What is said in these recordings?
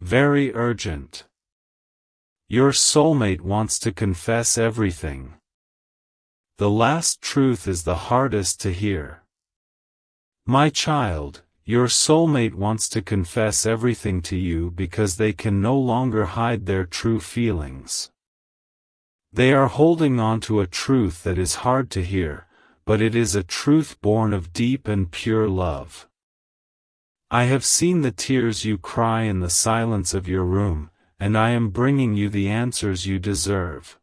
very urgent. Your soulmate wants to confess everything. The last truth is the hardest to hear. My child, your soulmate wants to confess everything to you because they can no longer hide their true feelings. They are holding on to a truth that is hard to hear, but it is a truth born of deep and pure love. I have seen the tears you cry in the silence of your room, and I am bringing you the answers you deserve.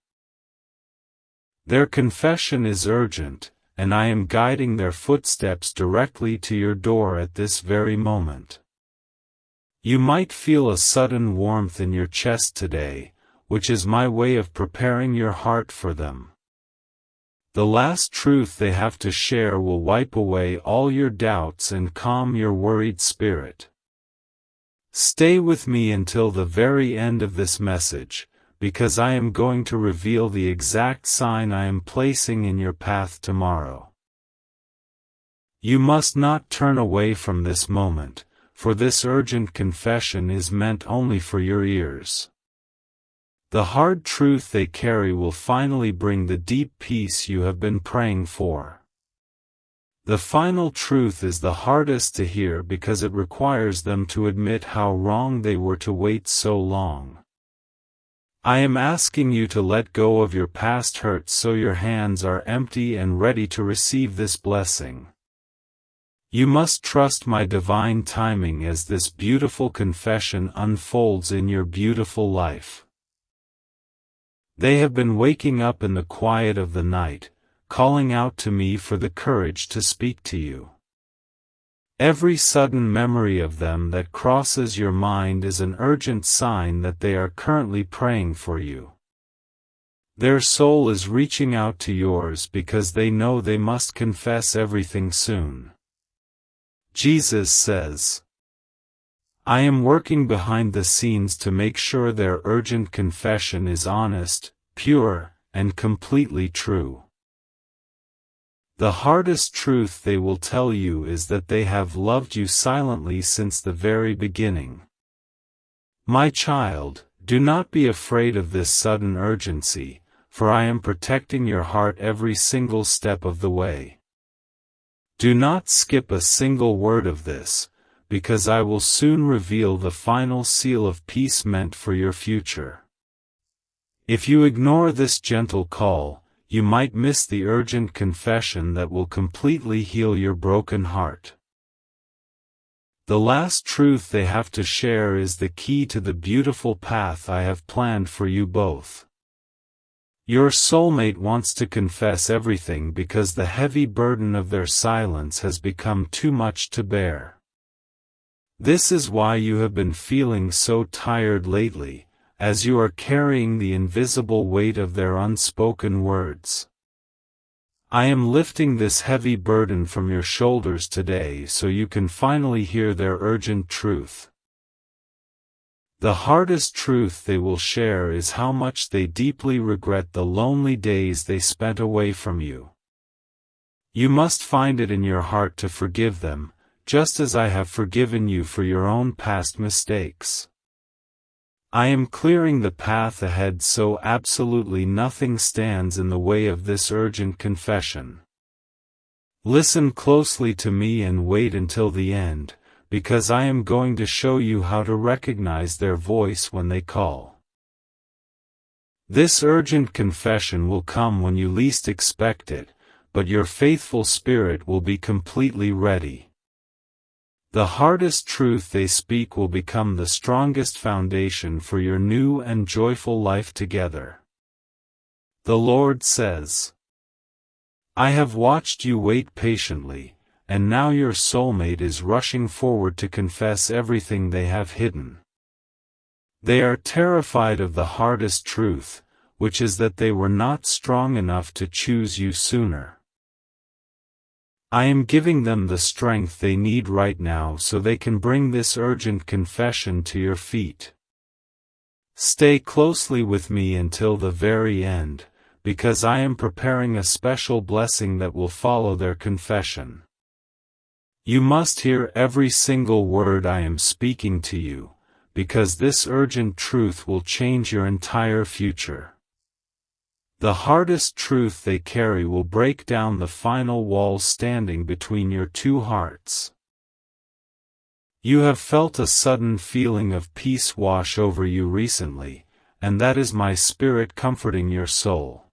Their confession is urgent, and I am guiding their footsteps directly to your door at this very moment. You might feel a sudden warmth in your chest today, which is my way of preparing your heart for them. The last truth they have to share will wipe away all your doubts and calm your worried spirit. Stay with me until the very end of this message, because I am going to reveal the exact sign I am placing in your path tomorrow. You must not turn away from this moment, for this urgent confession is meant only for your ears. The hard truth they carry will finally bring the deep peace you have been praying for. The final truth is the hardest to hear because it requires them to admit how wrong they were to wait so long. I am asking you to let go of your past hurts so your hands are empty and ready to receive this blessing. You must trust my divine timing as this beautiful confession unfolds in your beautiful life. They have been waking up in the quiet of the night, calling out to me for the courage to speak to you. Every sudden memory of them that crosses your mind is an urgent sign that they are currently praying for you. Their soul is reaching out to yours because they know they must confess everything soon. Jesus says, I am working behind the scenes to make sure their urgent confession is honest, pure, and completely true. The hardest truth they will tell you is that they have loved you silently since the very beginning. My child, do not be afraid of this sudden urgency, for I am protecting your heart every single step of the way. Do not skip a single word of this, because I will soon reveal the final seal of peace meant for your future. If you ignore this gentle call, you might miss the urgent confession that will completely heal your broken heart. The last truth they have to share is the key to the beautiful path I have planned for you both. Your soulmate wants to confess everything because the heavy burden of their silence has become too much to bear. This is why you have been feeling so tired lately, as you are carrying the invisible weight of their unspoken words. I am lifting this heavy burden from your shoulders today so you can finally hear their urgent truth. The hardest truth they will share is how much they deeply regret the lonely days they spent away from you. You must find it in your heart to forgive them, just as I have forgiven you for your own past mistakes. I am clearing the path ahead so absolutely nothing stands in the way of this urgent confession. Listen closely to me and wait until the end, because I am going to show you how to recognize their voice when they call. This urgent confession will come when you least expect it, but your faithful spirit will be completely ready. The hardest truth they speak will become the strongest foundation for your new and joyful life together. The Lord says, I have watched you wait patiently, and now your soulmate is rushing forward to confess everything they have hidden. They are terrified of the hardest truth, which is that they were not strong enough to choose you sooner. I am giving them the strength they need right now so they can bring this urgent confession to your feet. Stay closely with me until the very end, because I am preparing a special blessing that will follow their confession. You must hear every single word I am speaking to you, because this urgent truth will change your entire future. The hardest truth they carry will break down the final wall standing between your two hearts. You have felt a sudden feeling of peace wash over you recently, and that is my Spirit comforting your soul.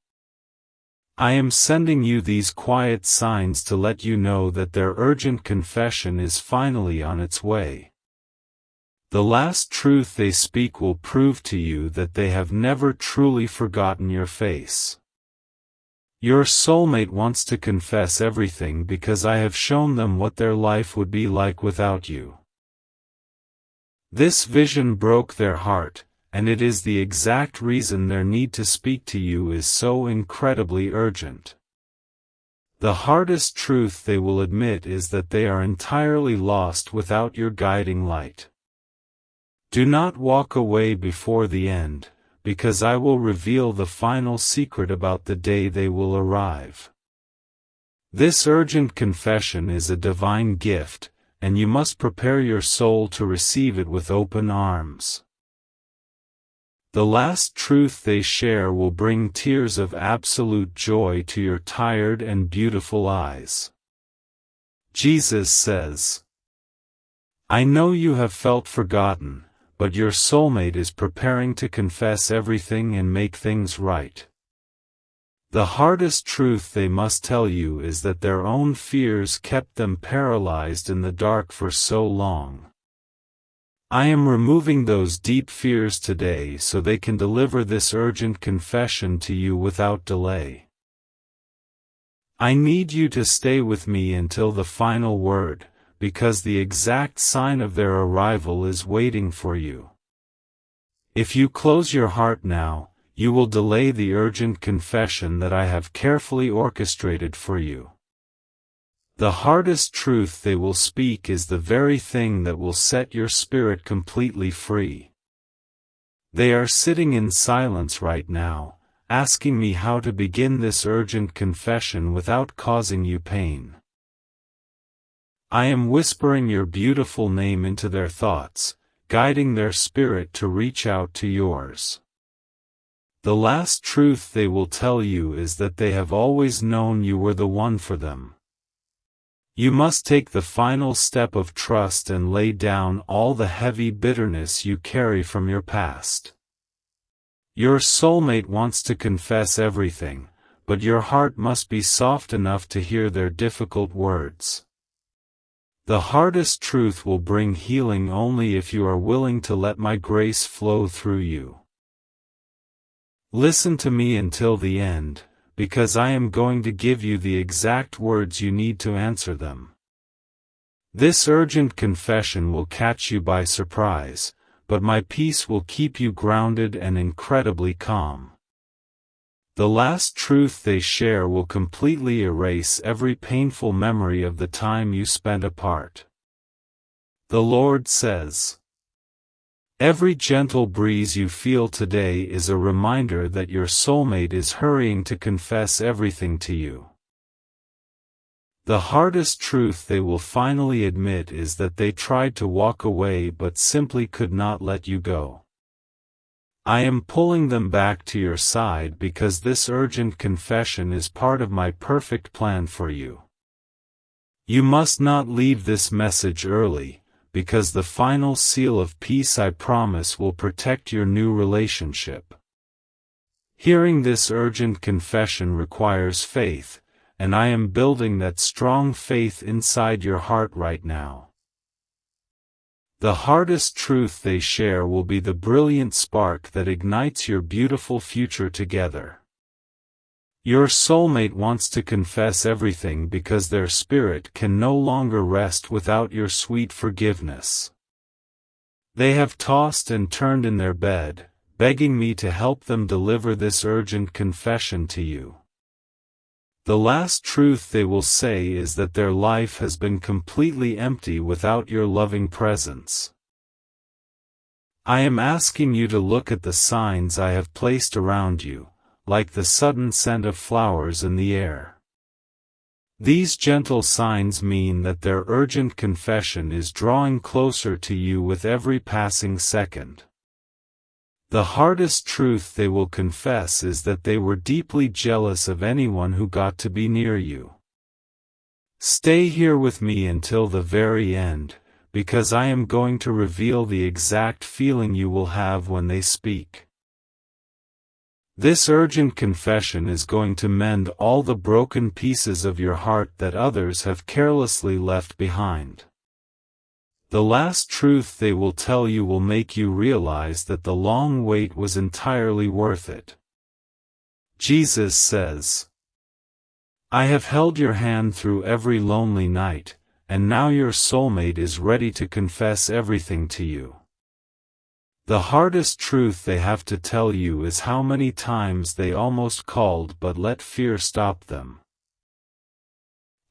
I am sending you these quiet signs to let you know that their urgent confession is finally on its way. The last truth they speak will prove to you that they have never truly forgotten your face. Your soulmate wants to confess everything because I have shown them what their life would be like without you. This vision broke their heart, and it is the exact reason their need to speak to you is so incredibly urgent. The hardest truth they will admit is that they are entirely lost without your guiding light. Do not walk away before the end, because I will reveal the final secret about the day they will arrive. This urgent confession is a divine gift, and you must prepare your soul to receive it with open arms. The last truth they share will bring tears of absolute joy to your tired and beautiful eyes. Jesus says, I know you have felt forgotten, but your soulmate is preparing to confess everything and make things right. The hardest truth they must tell you is that their own fears kept them paralyzed in the dark for so long. I am removing those deep fears today so they can deliver this urgent confession to you without delay. I need you to stay with me until the final word, because the exact sign of their arrival is waiting for you. If you close your heart now, you will delay the urgent confession that I have carefully orchestrated for you. The hardest truth they will speak is the very thing that will set your spirit completely free. They are sitting in silence right now, asking me how to begin this urgent confession without causing you pain. I am whispering your beautiful name into their thoughts, guiding their spirit to reach out to yours. The last truth they will tell you is that they have always known you were the one for them. You must take the final step of trust and lay down all the heavy bitterness you carry from your past. Your soulmate wants to confess everything, but your heart must be soft enough to hear their difficult words. The hardest truth will bring healing only if you are willing to let my grace flow through you. Listen to me until the end, because I am going to give you the exact words you need to answer them. This urgent confession will catch you by surprise, but my peace will keep you grounded and incredibly calm. The last truth they share will completely erase every painful memory of the time you spent apart. The Lord says, every gentle breeze you feel today is a reminder that your soulmate is hurrying to confess everything to you. The hardest truth they will finally admit is that they tried to walk away but simply could not let you go. I am pulling them back to your side because this urgent confession is part of my perfect plan for you. You must not leave this message early, because the final seal of peace I promise will protect your new relationship. Hearing this urgent confession requires faith, and I am building that strong faith inside your heart right now. The hardest truth they share will be the brilliant spark that ignites your beautiful future together. Your soulmate wants to confess everything because their spirit can no longer rest without your sweet forgiveness. They have tossed and turned in their bed, begging me to help them deliver this urgent confession to you. The last truth they will say is that their life has been completely empty without your loving presence. I am asking you to look at the signs I have placed around you, like the sudden scent of flowers in the air. These gentle signs mean that their urgent confession is drawing closer to you with every passing second. The hardest truth they will confess is that they were deeply jealous of anyone who got to be near you. Stay here with me until the very end, because I am going to reveal the exact feeling you will have when they speak. This urgent confession is going to mend all the broken pieces of your heart that others have carelessly left behind. The last truth they will tell you will make you realize that the long wait was entirely worth it. Jesus says, "I have held your hand through every lonely night, and now your soulmate is ready to confess everything to you." The hardest truth they have to tell you is how many times they almost called but let fear stop them.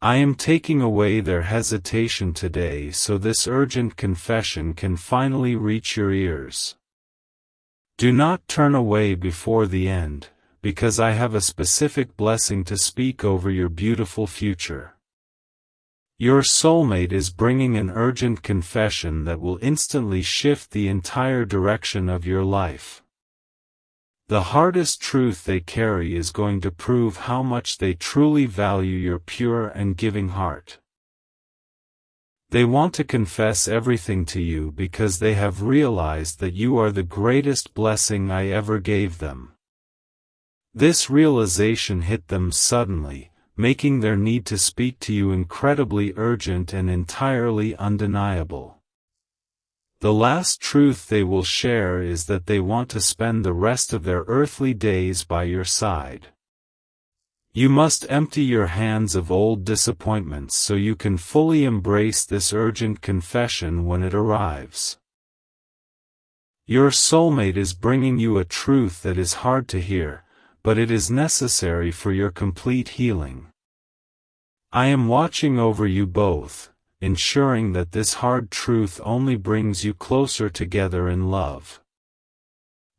I am taking away their hesitation today so this urgent confession can finally reach your ears. Do not turn away before the end, because I have a specific blessing to speak over your beautiful future. Your soulmate is bringing an urgent confession that will instantly shift the entire direction of your life. The hardest truth they carry is going to prove how much they truly value your pure and giving heart. They want to confess everything to you because they have realized that you are the greatest blessing I ever gave them. This realization hit them suddenly, making their need to speak to you incredibly urgent and entirely undeniable. The last truth they will share is that they want to spend the rest of their earthly days by your side. You must empty your hands of old disappointments so you can fully embrace this urgent confession when it arrives. Your soulmate is bringing you a truth that is hard to hear, but it is necessary for your complete healing. I am watching over you both, ensuring that this hard truth only brings you closer together in love.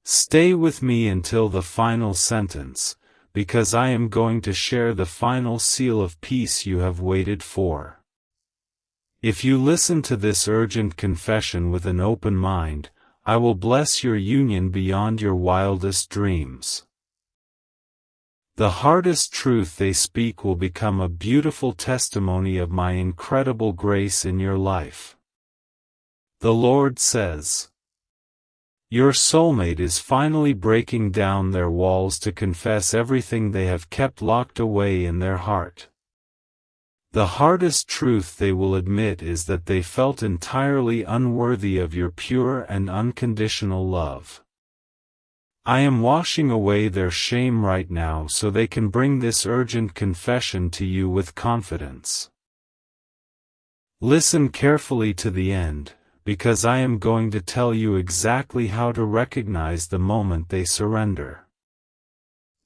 Stay with me until the final sentence, because I am going to share the final seal of peace you have waited for. If you listen to this urgent confession with an open mind, I will bless your union beyond your wildest dreams. The hardest truth they speak will become a beautiful testimony of my incredible grace in your life. The Lord says, your soulmate is finally breaking down their walls to confess everything they have kept locked away in their heart. The hardest truth they will admit is that they felt entirely unworthy of your pure and unconditional love. I am washing away their shame right now so they can bring this urgent confession to you with confidence. Listen carefully to the end, because I am going to tell you exactly how to recognize the moment they surrender.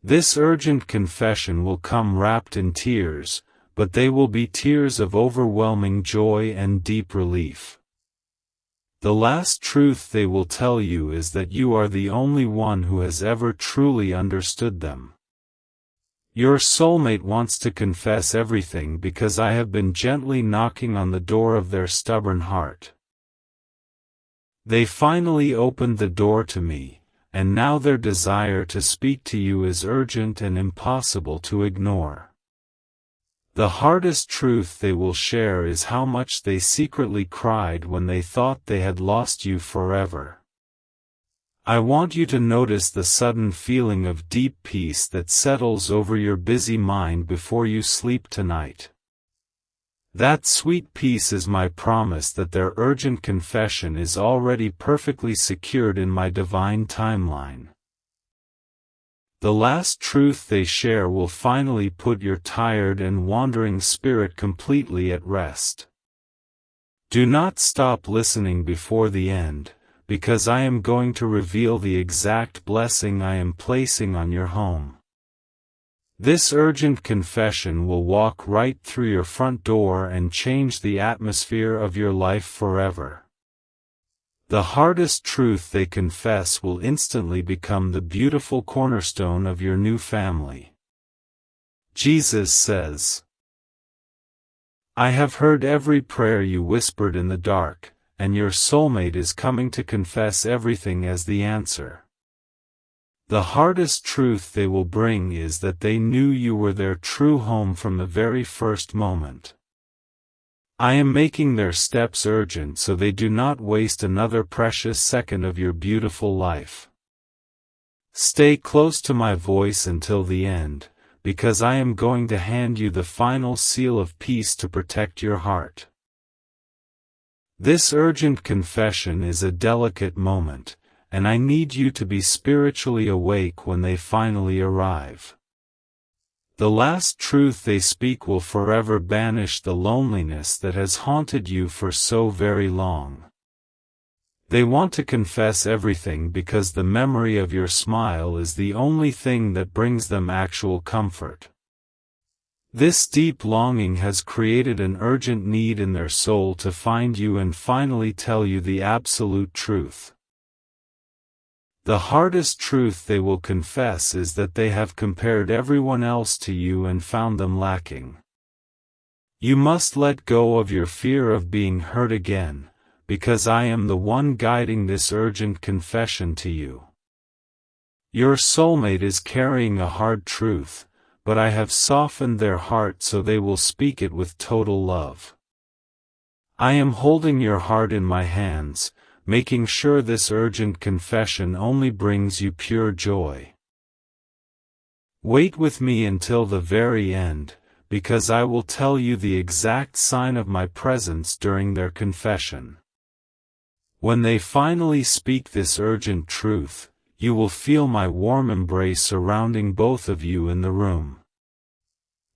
This urgent confession will come wrapped in tears, but they will be tears of overwhelming joy and deep relief. The last truth they will tell you is that you are the only one who has ever truly understood them. Your soulmate wants to confess everything because I have been gently knocking on the door of their stubborn heart. They finally opened the door to me, and now their desire to speak to you is urgent and impossible to ignore. The hardest truth they will share is how much they secretly cried when they thought they had lost you forever. I want you to notice the sudden feeling of deep peace that settles over your busy mind before you sleep tonight. That sweet peace is my promise that their urgent confession is already perfectly secured in my divine timeline. The last truth they share will finally put your tired and wandering spirit completely at rest. Do not stop listening before the end, because I am going to reveal the exact blessing I am placing on your home. This urgent confession will walk right through your front door and change the atmosphere of your life forever. The hardest truth they confess will instantly become the beautiful cornerstone of your new family. Jesus says, I have heard every prayer you whispered in the dark, and your soulmate is coming to confess everything as the answer. The hardest truth they will bring is that they knew you were their true home from the very first moment. I am making their steps urgent so they do not waste another precious second of your beautiful life. Stay close to my voice until the end, because I am going to hand you the final seal of peace to protect your heart. This urgent confession is a delicate moment, and I need you to be spiritually awake when they finally arrive. The last truth they speak will forever banish the loneliness that has haunted you for so very long. They want to confess everything because the memory of your smile is the only thing that brings them actual comfort. This deep longing has created an urgent need in their soul to find you and finally tell you the absolute truth. The hardest truth they will confess is that they have compared everyone else to you and found them lacking. You must let go of your fear of being hurt again, because I am the one guiding this urgent confession to you. Your soulmate is carrying a hard truth, but I have softened their heart so they will speak it with total love. I am holding your heart in my hands, making sure this urgent confession only brings you pure joy. Wait with me until the very end, because I will tell you the exact sign of my presence during their confession. When they finally speak this urgent truth, you will feel my warm embrace surrounding both of you in the room.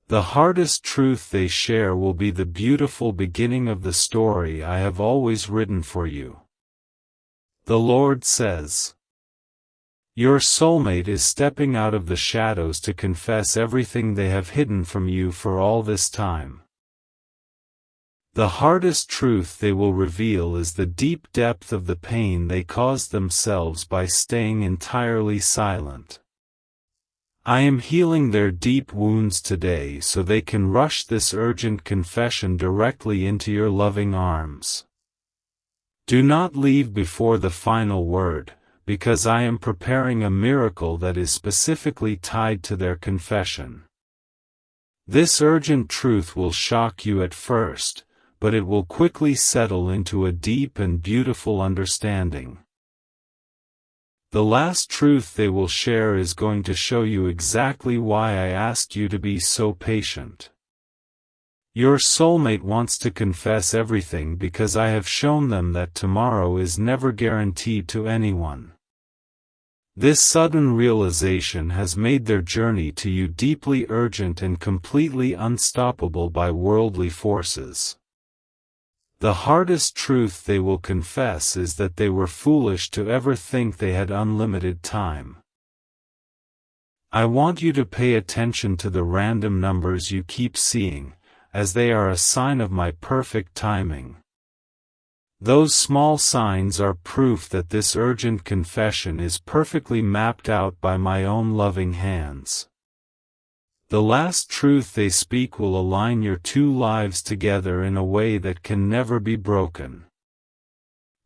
The hardest truth they share will be the beautiful beginning of the story I have always written for you. The Lord says, your soulmate is stepping out of the shadows to confess everything they have hidden from you for all this time. The hardest truth they will reveal is the deep depth of the pain they caused themselves by staying entirely silent. I am healing their deep wounds today so they can rush this urgent confession directly into your loving arms. Do not leave before the final word, because I am preparing a miracle that is specifically tied to their confession. This urgent truth will shock you at first, but it will quickly settle into a deep and beautiful understanding. The last truth they will share is going to show you exactly why I asked you to be so patient. Your soulmate wants to confess everything because I have shown them that tomorrow is never guaranteed to anyone. This sudden realization has made their journey to you deeply urgent and completely unstoppable by worldly forces. The hardest truth they will confess is that they were foolish to ever think they had unlimited time. I want you to pay attention to the random numbers you keep seeing, as they are a sign of my perfect timing. Those small signs are proof that this urgent confession is perfectly mapped out by my own loving hands. The last truth they speak will align your two lives together in a way that can never be broken.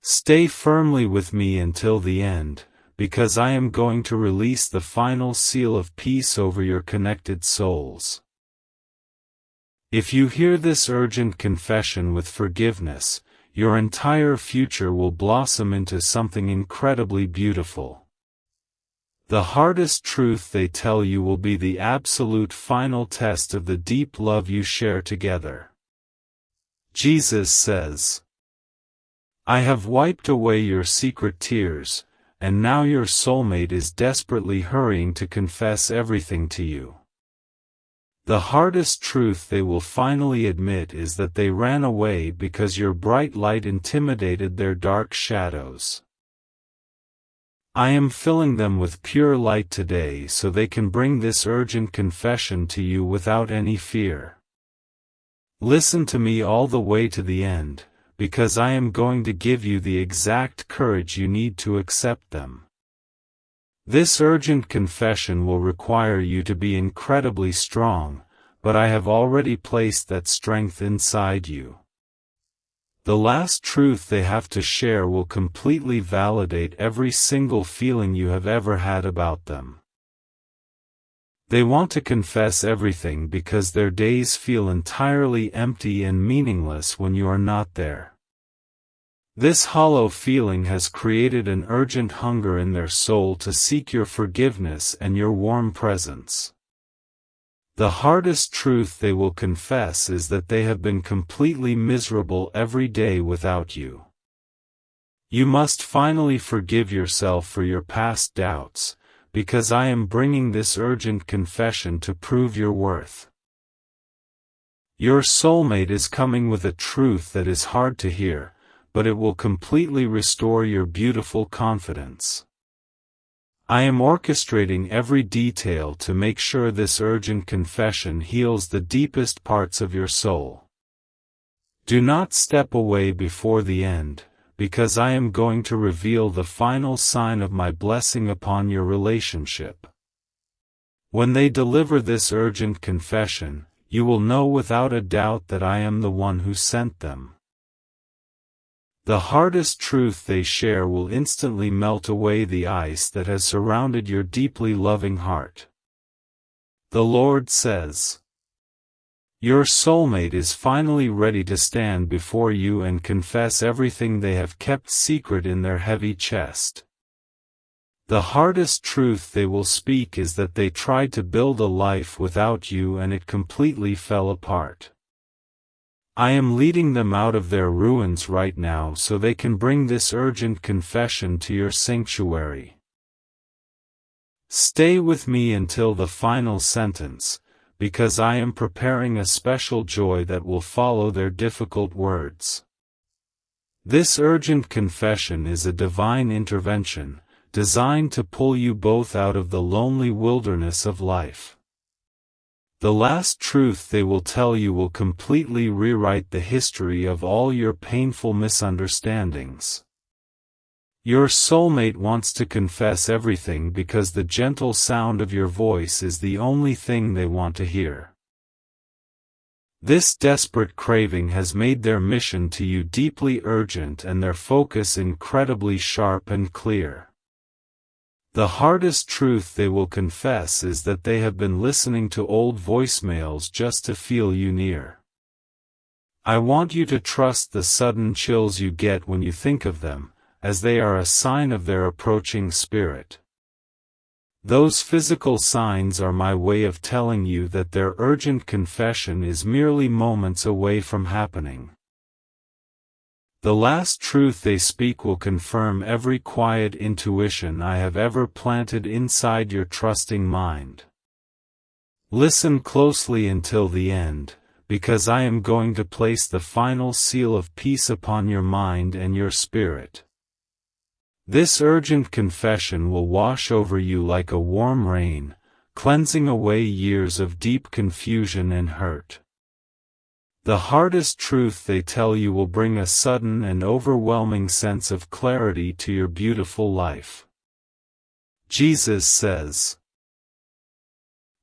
Stay firmly with me until the end, because I am going to release the final seal of peace over your connected souls. If you hear this urgent confession with forgiveness, your entire future will blossom into something incredibly beautiful. The hardest truth they tell you will be the absolute final test of the deep love you share together. Jesus says, I have wiped away your secret tears, and now your soulmate is desperately hurrying to confess everything to you. The hardest truth they will finally admit is that they ran away because your bright light intimidated their dark shadows. I am filling them with pure light today so they can bring this urgent confession to you without any fear. Listen to me all the way to the end, because I am going to give you the exact courage you need to accept them. This urgent confession will require you to be incredibly strong, but I have already placed that strength inside you. The last truth they have to share will completely validate every single feeling you have ever had about them. They want to confess everything because their days feel entirely empty and meaningless when you are not there. This hollow feeling has created an urgent hunger in their soul to seek your forgiveness and your warm presence. The hardest truth they will confess is that they have been completely miserable every day without you. You must finally forgive yourself for your past doubts, because I am bringing this urgent confession to prove your worth. Your soulmate is coming with a truth that is hard to hear, but it will completely restore your beautiful confidence. I am orchestrating every detail to make sure this urgent confession heals the deepest parts of your soul. Do not step away before the end, because I am going to reveal the final sign of my blessing upon your relationship. When they deliver this urgent confession, you will know without a doubt that I am the one who sent them. The hardest truth they share will instantly melt away the ice that has surrounded your deeply loving heart. The Lord says, your soulmate is finally ready to stand before you and confess everything they have kept secret in their heavy chest. The hardest truth they will speak is that they tried to build a life without you and it completely fell apart. I am leading them out of their ruins right now so they can bring this urgent confession to your sanctuary. Stay with me until the final sentence, because I am preparing a special joy that will follow their difficult words. This urgent confession is a divine intervention, designed to pull you both out of the lonely wilderness of life. The last truth they will tell you will completely rewrite the history of all your painful misunderstandings. Your soulmate wants to confess everything because the gentle sound of your voice is the only thing they want to hear. This desperate craving has made their mission to you deeply urgent and their focus incredibly sharp and clear. The hardest truth they will confess is that they have been listening to old voicemails just to feel you near. I want you to trust the sudden chills you get when you think of them, as they are a sign of their approaching spirit. Those physical signs are my way of telling you that their urgent confession is merely moments away from happening. The last truth they speak will confirm every quiet intuition I have ever planted inside your trusting mind. Listen closely until the end, because I am going to place the final seal of peace upon your mind and your spirit. This urgent confession will wash over you like a warm rain, cleansing away years of deep confusion and hurt. The hardest truth they tell you will bring a sudden and overwhelming sense of clarity to your beautiful life. Jesus says,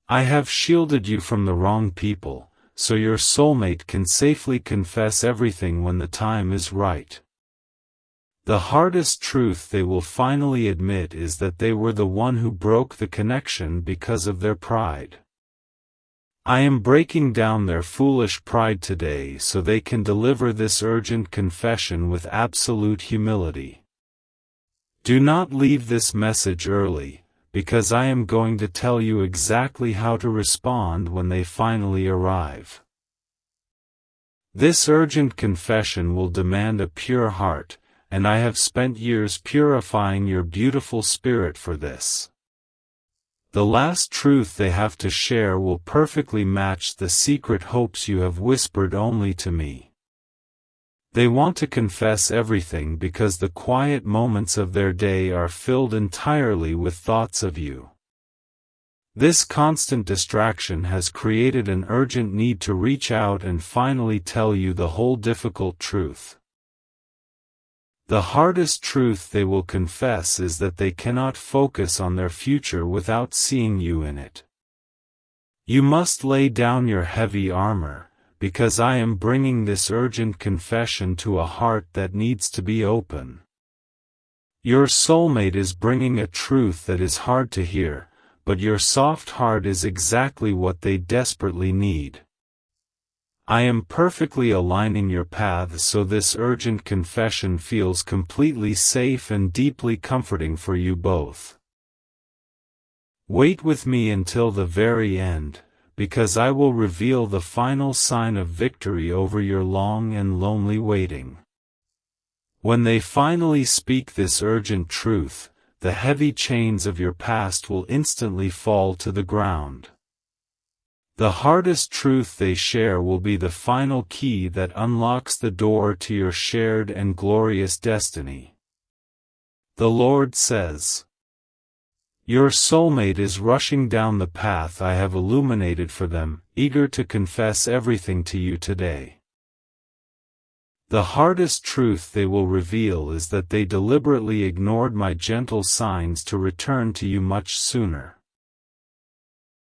I have shielded you from the wrong people, so your soulmate can safely confess everything when the time is right. The hardest truth they will finally admit is that they were the one who broke the connection because of their pride. I am breaking down their foolish pride today so they can deliver this urgent confession with absolute humility. Do not leave this message early, because I am going to tell you exactly how to respond when they finally arrive. This urgent confession will demand a pure heart, and I have spent years purifying your beautiful spirit for this. The last truth they have to share will perfectly match the secret hopes you have whispered only to me. They want to confess everything because the quiet moments of their day are filled entirely with thoughts of you. This constant distraction has created an urgent need to reach out and finally tell you the whole difficult truth. The hardest truth they will confess is that they cannot focus on their future without seeing you in it. You must lay down your heavy armor, because I am bringing this urgent confession to a heart that needs to be open. Your soulmate is bringing a truth that is hard to hear, but your soft heart is exactly what they desperately need. I am perfectly aligning your paths so this urgent confession feels completely safe and deeply comforting for you both. Wait with me until the very end, because I will reveal the final sign of victory over your long and lonely waiting. When they finally speak this urgent truth, the heavy chains of your past will instantly fall to the ground. The hardest truth they share will be the final key that unlocks the door to your shared and glorious destiny. The Lord says, your soulmate is rushing down the path I have illuminated for them, eager to confess everything to you today. The hardest truth they will reveal is that they deliberately ignored my gentle signs to return to you much sooner.